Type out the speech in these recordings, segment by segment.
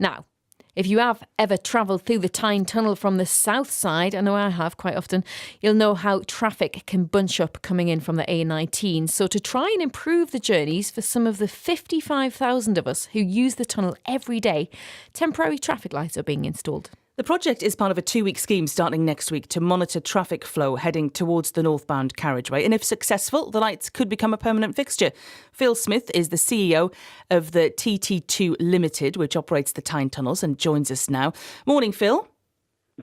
Now, if you have ever travelled through the Tyne Tunnel from the south side, I know I have quite often, you'll know how traffic can bunch up coming in from the A19. So to try and improve the journeys for some of the 55,000 of us who use the tunnel every day, temporary traffic lights are being installed. The project is part of a 2-week scheme starting next week to monitor traffic flow heading towards the northbound carriageway. And if successful, the lights could become a permanent fixture. Phil Smith is the CEO of the TT2 Limited, which operates the Tyne Tunnels, and joins us now. Morning, Phil.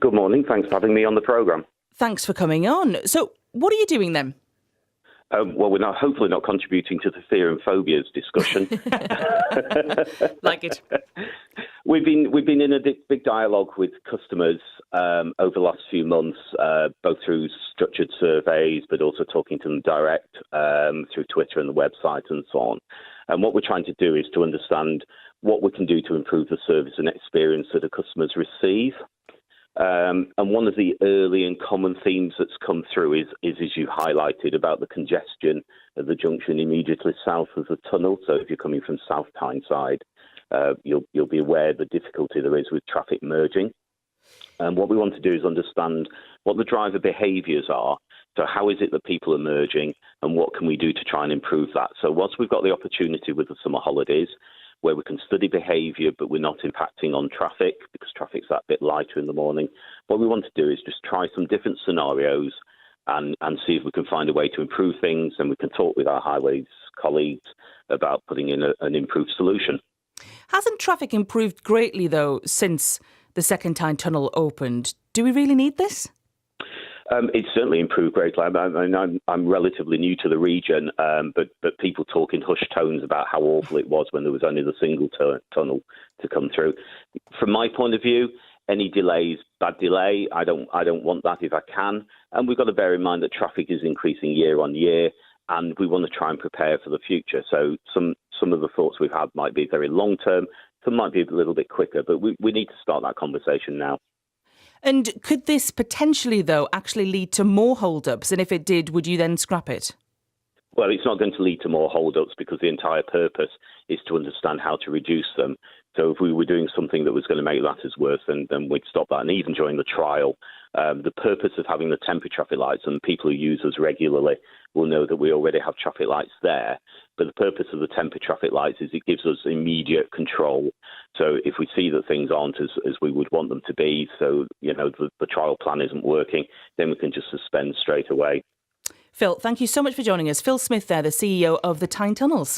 Good morning. Thanks for having me on the programme. Thanks for coming on. So what are you doing then? Well, we're hopefully not contributing to the fear and phobias discussion. Like it. We've been in a big dialogue with customers over the last few months, both through structured surveys, but also talking to them direct through Twitter and the website and so on. And what we're trying to do is to understand what we can do to improve the service and experience that the customers receive. And one of the early and common themes that's come through is as you highlighted, about the congestion at the junction immediately south of the tunnel. So if you're coming from South Tyneside, you'll be aware of the difficulty there is with traffic merging. And what we want to do is understand what the driver behaviours are. So how is it that people are merging, and what can we do to try and improve that? So once we've got the opportunity with the summer holidays, where we can study behaviour, but we're not impacting on traffic because traffic's that bit lighter in the morning. What we want to do is just try some different scenarios and see if we can find a way to improve things, and we can talk with our highways colleagues about putting in an improved solution. Hasn't traffic improved greatly, though, since the second Tyne Tunnel opened? Do we really need this? It's certainly improved greatly. I'm relatively new to the region, but people talk in hushed tones about how awful it was when there was only the single tunnel to come through. From my point of view, any delay is bad delay. I don't want that if I can. And we've got to bear in mind that traffic is increasing year on year, and we want to try and prepare for the future. So some of the thoughts we've had might be very long term, some might be a little bit quicker, but we need to start that conversation now. And could this potentially, though, actually lead to more hold-ups? And if it did, would you then scrap it? Well, it's not going to lead to more hold-ups because the entire purpose is to understand how to reduce them. So if we were doing something that was going to make matters worse, then we'd stop that. And even during the trial, the purpose of having the temporary traffic lights, and people who use us regularly will know that we already have traffic lights there. But the purpose of the temporary traffic lights is it gives us immediate control. So if we see that things aren't as we would want them to be, so the trial plan isn't working, then we can just suspend straight away. Phil, thank you so much for joining us. Phil Smith there, the CEO of the Tyne Tunnels.